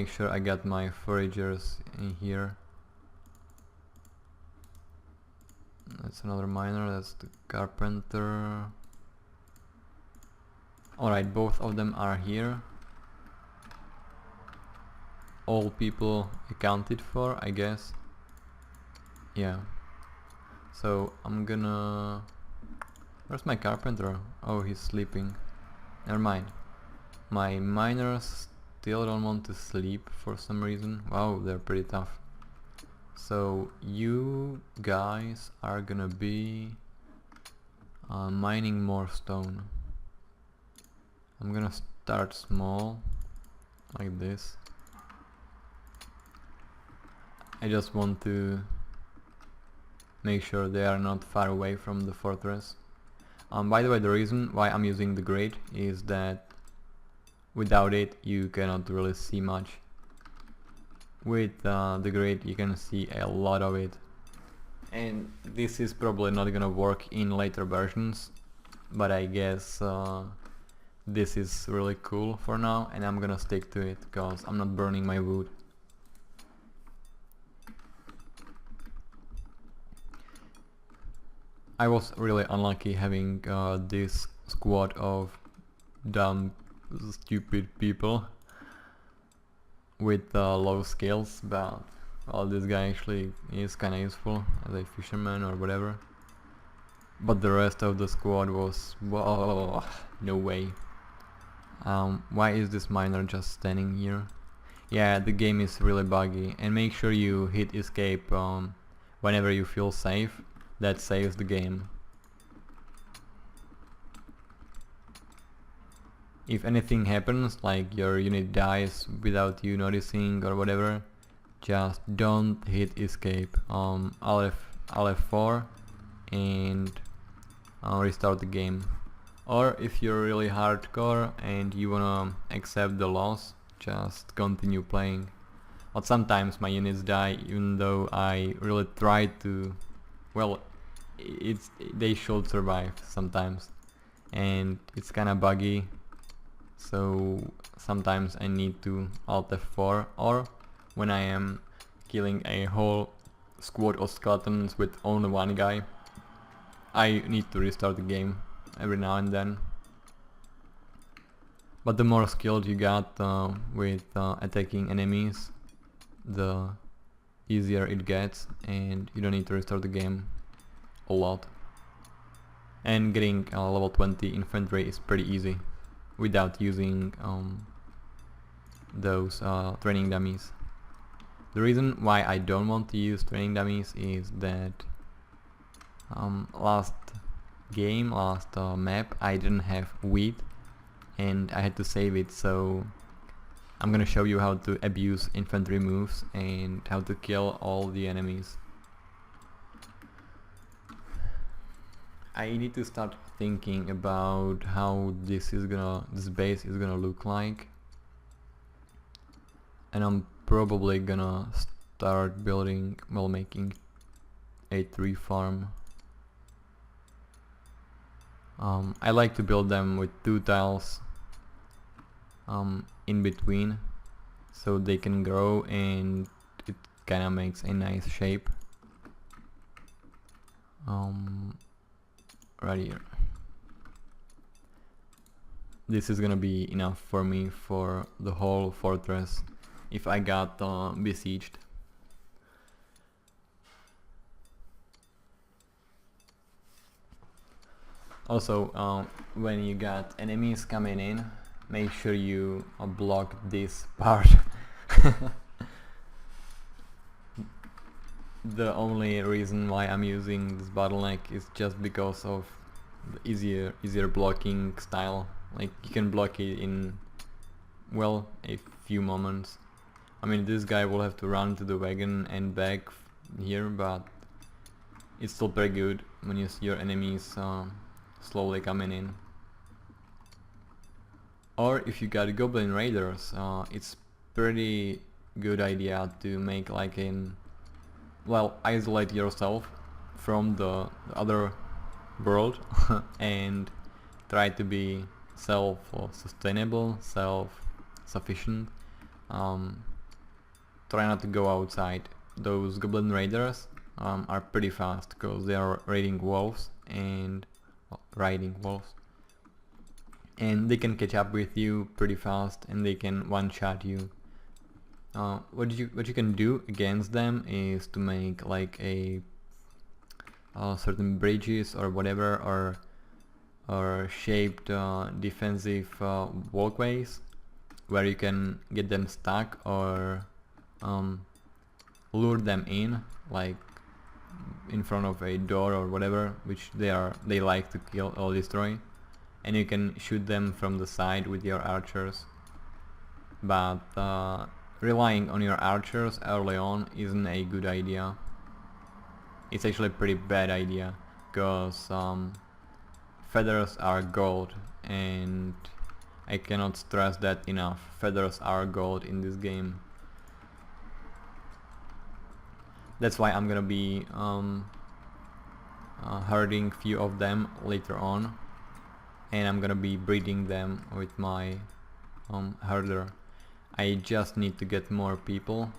Make sure I got my foragers in here. That's another miner, that's the carpenter. Alright, both of them are here. All people accounted for, I guess. Yeah. So I'm gonna... Where's my carpenter? Oh, he's sleeping. Never mind. My miners still don't want to sleep for some reason. Wow, they're pretty tough. So you guys are gonna be mining more stone. I'm gonna start small, like this. I just want to make sure they are not far away from the fortress. By the way, the reason why I'm using the grate is that without it you cannot really see much. With the grate you can see a lot of it. And this is probably not gonna work in later versions, but I guess this is really cool for now, and I'm gonna stick to it because I'm not burning my wood. I was really unlucky having this squad of dumb, stupid people with low skills, but well, this guy actually is kinda useful as a fisherman or whatever. But the rest of the squad was... whoa, no way. Why is this miner just standing here? Yeah, the game is really buggy, and make sure you hit escape whenever you feel safe. That saves the game. If anything happens, like your unit dies without you noticing or whatever, just don't hit escape. I'll F4 and restart the game. Or if you're really hardcore and you wanna accept the loss, just continue playing. But sometimes my units die even though I really try to... well, they should survive sometimes, and it's kinda buggy, so sometimes I need to Alt F4, or when I am killing a whole squad of skeletons with only one guy, I need to restart the game every now and then. But the more skilled you got with attacking enemies, the easier it gets, and you don't need to restart the game a lot. And getting level 20 infantry is pretty easy without using those training dummies. The reason why I don't want to use training dummies is that last map I didn't have wheat and I had to save it, so I'm gonna show you how to abuse infantry moves and how to kill all the enemies. I need to start thinking about how this base is gonna look like, and I'm probably gonna start building, well, making a tree farm. I like to build them with 2 tiles in between so they can grow and it kinda makes a nice shape. Right here. This is gonna be enough for me for the whole fortress if I got besieged. Also, when you got enemies coming in, make sure you block this part. The only reason why I'm using this bottleneck is just because of the easier blocking style. Like, you can block it in, well, a few moments. I mean, this guy will have to run to the wagon and back here, but it's still pretty good when you see your enemies slowly coming in. Or if you got goblin raiders, it's pretty good idea to make like an... well, isolate yourself from the other world and try to be self-sustainable, self-sufficient, try not to go outside. Those goblin raiders are pretty fast because they are raiding wolves and riding wolves, and they can catch up with you pretty fast and they can one-shot you. What you can do against them is to make like a certain bridges or whatever, or shaped defensive walkways where you can get them stuck or lure them in, like in front of a door or whatever, which they like to kill or destroy, and you can shoot them from the side with your archers. But relying on your archers early on isn't a good idea. It's actually a pretty bad idea, because feathers are gold, and I cannot stress that enough. Feathers are gold in this game. That's why I'm gonna be herding few of them later on, and I'm gonna be breeding them with my herder. I just need to get more people.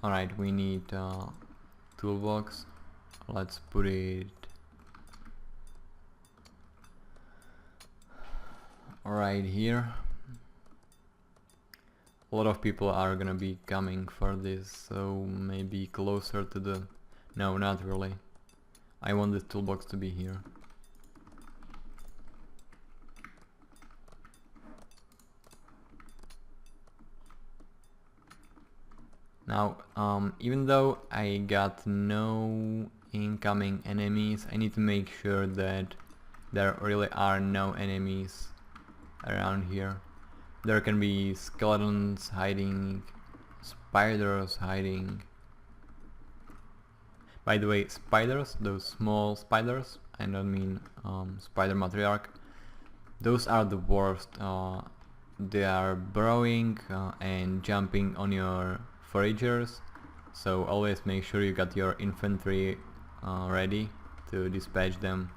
Alright, we need toolbox. Let's put it right here. A lot of people are gonna be coming for this, so maybe closer to the... No, not really. I want this toolbox to be here. Now, even though I got no incoming enemies, I need to make sure that there really are no enemies around here. There can be skeletons hiding, spiders hiding. By the way, spiders, those small spiders, I don't mean spider matriarch, those are the worst. They are burrowing and jumping on your foragers, so always make sure you got your infantry ready to dispatch them.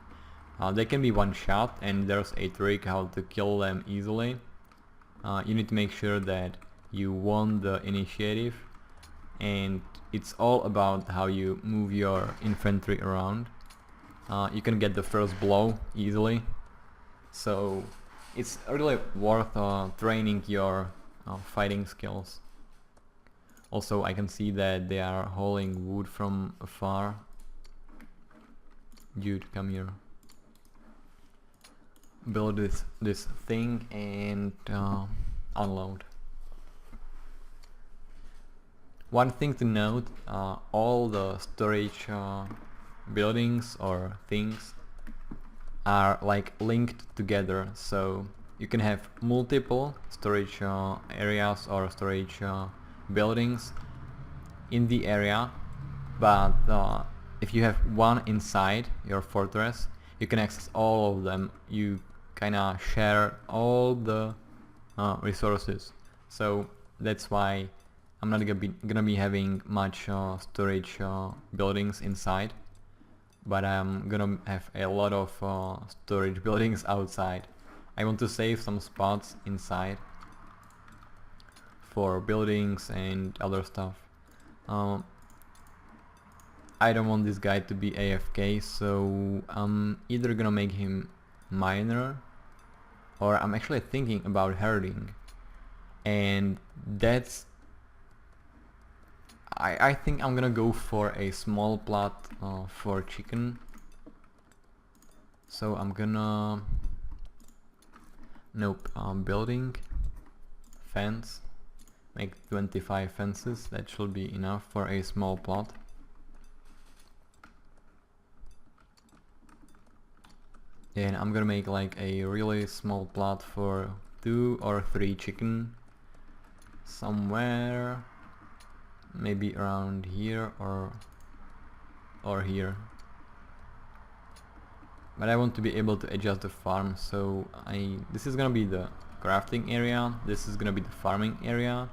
They can be one shot, and there's a trick how to kill them easily. You need to make sure that you won the initiative, and it's all about how you move your infantry around. You can get the first blow easily, so it's really worth training your fighting skills. Also, I can see that they are hauling wood from afar. Dude, come here. Build this thing and unload. One thing to note, all the storage buildings or things are like linked together, so you can have multiple storage areas or storage buildings in the area, but if you have one inside your fortress, you can access all of them. You kinda share all the resources, so that's why I'm not gonna be having much storage buildings inside, but I'm gonna have a lot of storage buildings outside. I want to save some spots inside for buildings and other stuff. I don't want this guy to be AFK, so I'm either gonna make him miner, or I'm actually thinking about herding, and that's... I think I'm gonna go for a small plot for chicken. So I'm gonna... Nope, building, fence, make 25 fences, that should be enough for a small plot. And I'm gonna make like a really small plot for 2 or 3 chicken, somewhere maybe around here or here. But I want to be able to adjust the farm, so this is gonna be the crafting area, this is gonna be the farming area,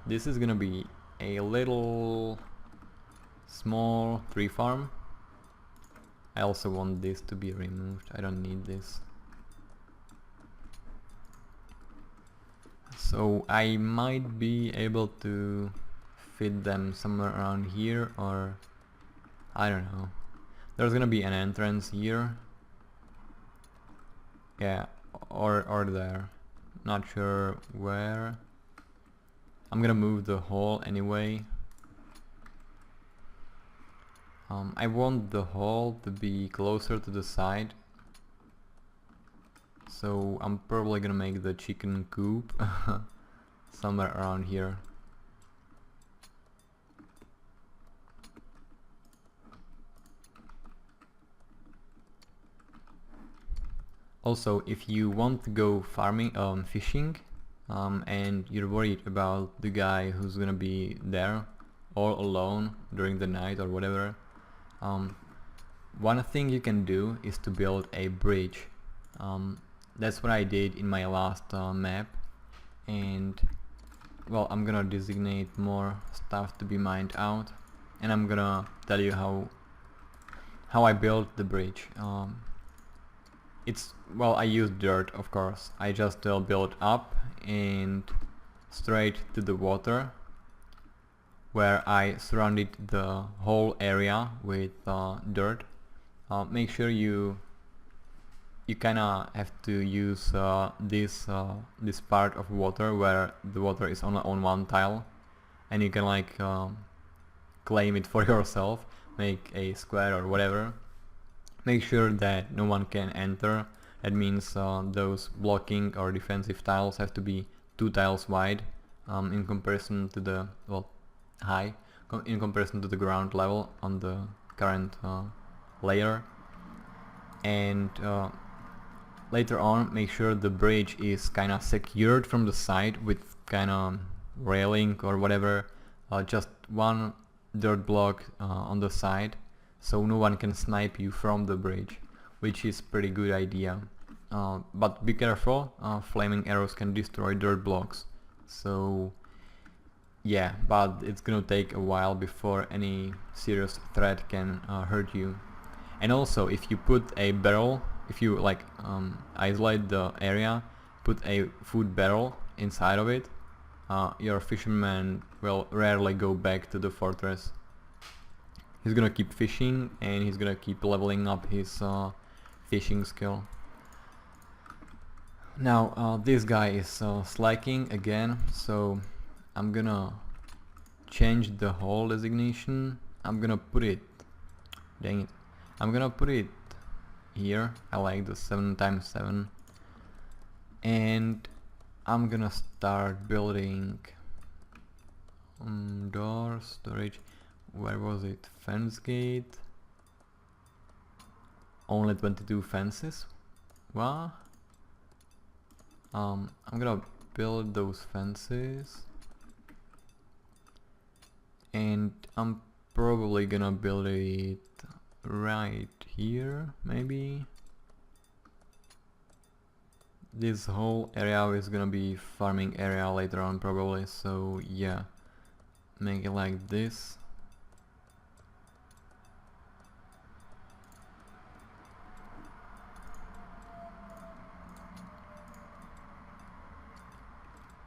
this is gonna be a little small tree farm. I also want this to be removed, I don't need this. So I might be able to fit them somewhere around here, or I don't know. There's gonna be an entrance here. Yeah, or there. Not sure where. I'm gonna move the hole anyway. I want the hole to be closer to the side, so I'm probably gonna make the chicken coop somewhere around here. Also, if you want to go farming, fishing, and you're worried about the guy who's gonna be there all alone during the night or whatever, one thing you can do is to build a bridge. That's what I did in my last map, and well, I'm gonna designate more stuff to be mined out, and I'm gonna tell you how I built the bridge. Well, I used dirt, of course. I just built up and straight to the water, where I surrounded the whole area with dirt. Make sure you kinda have to use this part of water where the water is on one tile, and you can like claim it for yourself, make a square or whatever. Make sure that no one can enter. That means those blocking or defensive tiles have to be 2 tiles wide in comparison to the in comparison to the ground level on the current layer. And later on, make sure the bridge is kinda secured from the side with kinda railing or whatever, just one dirt block on the side, so no one can snipe you from the bridge, which is pretty good idea. But be careful, flaming arrows can destroy dirt blocks, so yeah, but it's gonna take a while before any serious threat can hurt you. And also, if you put a barrel, if you like isolate the area, put a food barrel inside of it, your fisherman will rarely go back to the fortress. He's gonna keep fishing, and he's gonna keep leveling up his fishing skill. Now this guy is slacking again, so I'm gonna change the hole designation. I'm gonna put it, dang it, I'm gonna put it here. I like the 7x7, and I'm gonna start building door storage. Where was it? Fence gate. Only 22 fences. What? I'm gonna build those fences, and I'm probably gonna build it right here, maybe. This whole area is gonna be farming area later on probably, so yeah, make it like this.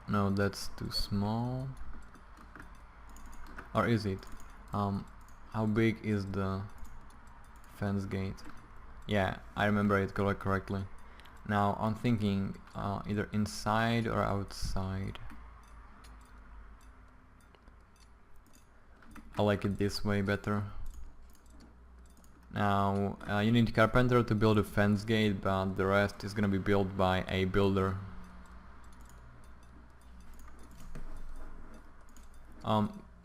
No, that's too small. Or is it? How big is the fence gate? Yeah, I remember it correctly. Now I'm thinking either inside or outside. I like it this way better. Now you need a carpenter to build a fence gate, but the rest is gonna be built by a builder.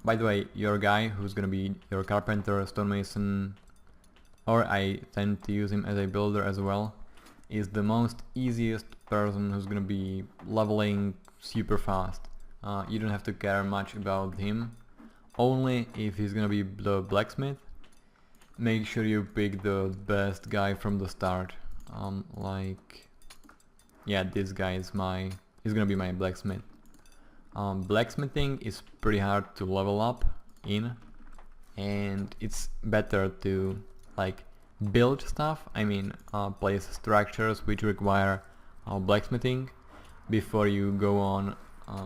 By the way, your guy who's gonna be your carpenter, stonemason, or I tend to use him as a builder as well, is the most easiest person who's gonna be leveling super fast. You don't have to care much about him, only if he's gonna be the blacksmith. Make sure you pick the best guy from the start. Like, yeah, this guy is he's gonna be my blacksmith. Blacksmithing is pretty hard to level up in, and it's better to like build stuff, I mean place structures which require blacksmithing, before you go on Um,